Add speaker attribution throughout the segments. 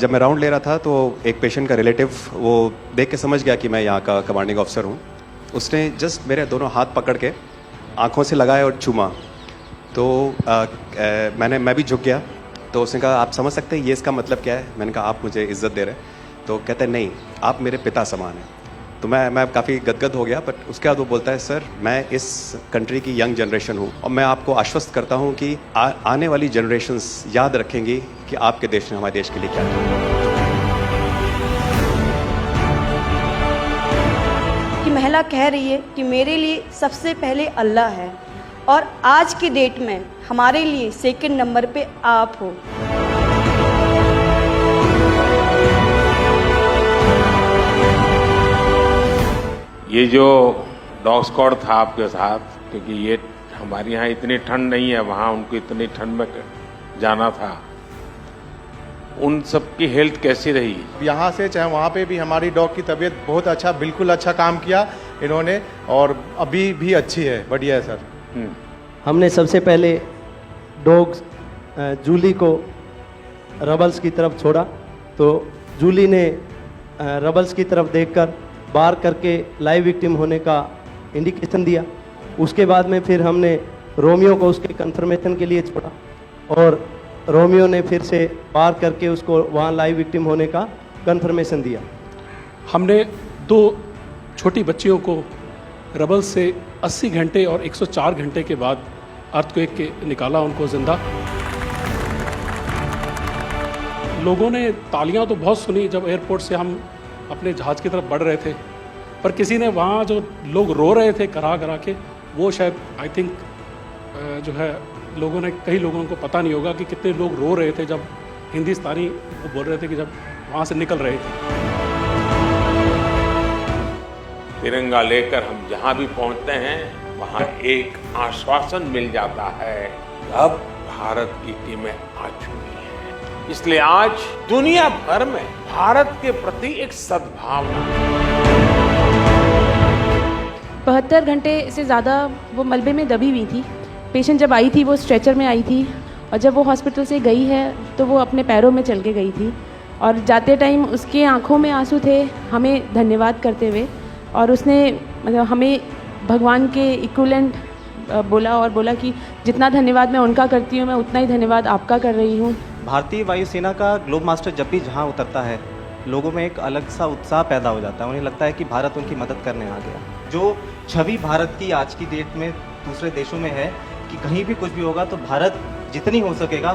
Speaker 1: जब मैं राउंड ले रहा था तो एक पेशेंट का रिलेटिव वो देख के समझ गया कि मैं यहाँ का कमांडिंग ऑफिसर हूँ। उसने जस्ट मेरे दोनों हाथ पकड़ के आंखों से लगाए और चूमा। तो मैं भी झुक गया। तो उसने कहा आप समझ सकते हैं ये इसका मतलब क्या है? मैंने कहा आप मुझे इज्जत दे रहे हैं। तो कहते हैं नहीं, आप मेरे पिता समान हैं। तो मैं काफ़ी गदगद हो गया। बट उसके बाद वो बोलता है सर मैं इस कंट्री की यंग जनरेशन हूँ और मैं आपको आश्वस्त करता हूँ कि आने वाली जनरेशन्स याद रखेंगी कि आपके देश ने हमारे देश के लिए क्या किया।
Speaker 2: कि महिला कह रही है कि मेरे लिए सबसे पहले अल्लाह है और आज की डेट में हमारे लिए सेकंड नंबर पे आप हो।
Speaker 3: ये जो डॉग स्क्वाड था आपके साथ, क्योंकि ये हमारे यहाँ इतनी ठंड नहीं है, वहाँ उनको इतनी ठंड में जाना था, उन सब की हेल्थ कैसी रही?
Speaker 4: यहाँ से चाहे वहाँ पे भी हमारी डॉग की तबीयत बहुत अच्छा, बिल्कुल अच्छा काम किया इन्होंने और अभी भी अच्छी है, बढ़िया है सर।
Speaker 5: हमने सबसे पहले डॉग जूली को रबल्स की तरफ छोड़ा तो जूली ने रबल्स की तरफ देखकर बार करके लाइव विक्टिम होने का इंडिकेशन दिया। उसके बाद में फिर हमने रोमियो को उसके कंफर्मेशन के लिए छोड़ा और रोमियो ने फिर से बार करके उसको वहाँ लाइव विक्टिम होने का कंफर्मेशन दिया।
Speaker 6: हमने 2 छोटी बच्चियों को रबल से 80 घंटे और 104 घंटे के बाद अर्थक्वेक के निकाला उनको जिंदा। लोगों ने तालियां तो बहुत सुनी जब एयरपोर्ट से हम अपने जहाज़ की तरफ बढ़ रहे थे, पर किसी ने वहाँ जो लोग रो रहे थे करा करा के, वो शायद आई थिंक जो है लोगों ने, कई लोगों को पता नहीं होगा कि कितने लोग रो रहे थे जब हिंदुस्तानी वो बोल रहे थे कि जब वहाँ से निकल रहे थे।
Speaker 3: तिरंगा लेकर हम जहाँ भी पहुँचते हैं वहाँ एक आश्वासन मिल जाता है, अब भारत की टीमें आ चुकी हैं। इसलिए आज दुनिया भर में भारत के प्रति एक सद्भावना।
Speaker 7: 72 घंटे से ज़्यादा वो मलबे में दबी हुई थी। पेशेंट जब आई थी वो स्ट्रेचर में आई थी और जब वो हॉस्पिटल से गई है तो वो अपने पैरों में चल के गई थी और जाते टाइम उसके आंखों में आंसू थे हमें धन्यवाद करते हुए, और उसने मतलब हमें भगवान के इक्विवेलेंट बोला और बोला कि जितना धन्यवाद मैं उनका करती हूँ मैं उतना ही धन्यवाद आपका कर रही हूँ।
Speaker 8: भारतीय वायुसेना का ग्लोब मास्टर जब भी जहाँ उतरता है लोगों में एक अलग सा उत्साह पैदा हो जाता है। उन्हें लगता है कि भारत उनकी मदद करने आ गया। जो छवि भारत की आज की डेट में दूसरे देशों में है कि कहीं भी कुछ भी होगा तो भारत जितनी हो सकेगा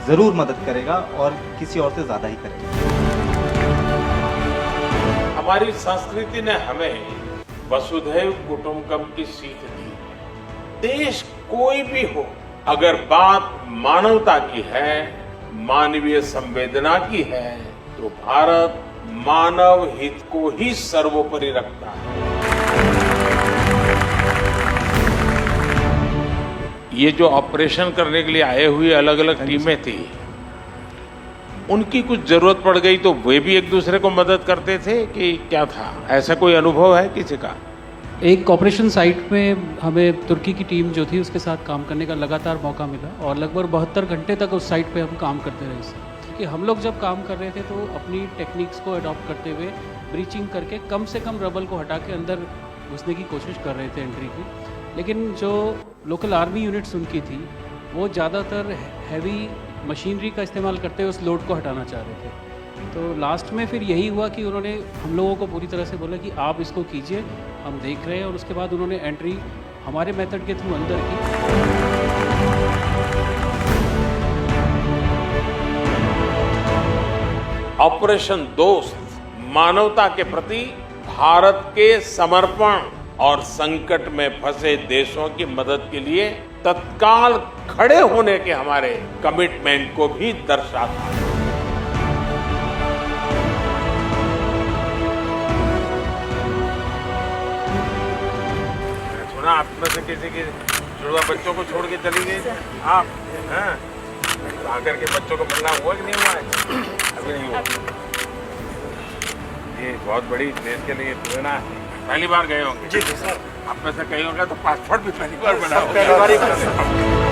Speaker 8: ज़रूर मदद करेगा और किसी और से ज़्यादा ही करेगा।
Speaker 3: हमारी संस्कृति ने हमें वसुधैव कुटुंबकम की सीख दी। देश कोई भी हो, अगर बात मानवता की है, मानवीय संवेदना की है, तो भारत मानव हित को ही सर्वोपरि रखता है। ये जो ऑपरेशन करने के लिए आए हुए अलग अलग टीमें थी, उनकी कुछ जरूरत पड़ गई तो वे भी एक दूसरे को मदद करते थे कि क्या था? ऐसा कोई अनुभव है किसी का?
Speaker 9: एक ऑपरेशन साइट में हमें तुर्की की टीम जो थी उसके साथ काम करने का लगातार मौका मिला और लगभग 72 घंटे तक उस साइट पे हम काम करते रहे। कि हम लोग जब काम कर रहे थे तो अपनी टेक्निक्स को अडॉप्ट करते हुए ब्रीचिंग करके कम से कम रबल को हटा के अंदर घुसने की कोशिश कर रहे थे एंट्री की। लेकिन जो लोकल आर्मी यूनिट्स उनकी थी वो ज़्यादातर हैवी मशीनरी का इस्तेमाल करते हुए उस लोड को हटाना चाह रहे थे। तो लास्ट में फिर यही हुआ कि उन्होंने हम लोगों को पूरी तरह से बोला कि आप इसको कीजिए, हम देख रहे हैं, और उसके बाद उन्होंने एंट्री हमारे मेथड के थ्रू अंदर की।
Speaker 3: ऑपरेशन दोस्त मानवता के प्रति भारत के समर्पण और संकट में फंसे देशों की मदद के लिए तत्काल खड़े होने के हमारे कमिटमेंट को भी दर्शाता है। सुना आप में से किसी के जुड़वा बच्चों को छोड़ के चली गई आप, हैं? आकर के बच्चों को मिलना हुआ कि नहीं हुआ है? अभी नहीं हुआ। ये बहुत बड़ी देश के लिए प्रेरणा है। पहली बार गए होंगे? जी सर। आप में से कई होंगे तो पासपोर्ट भी पहली बार बना होगा।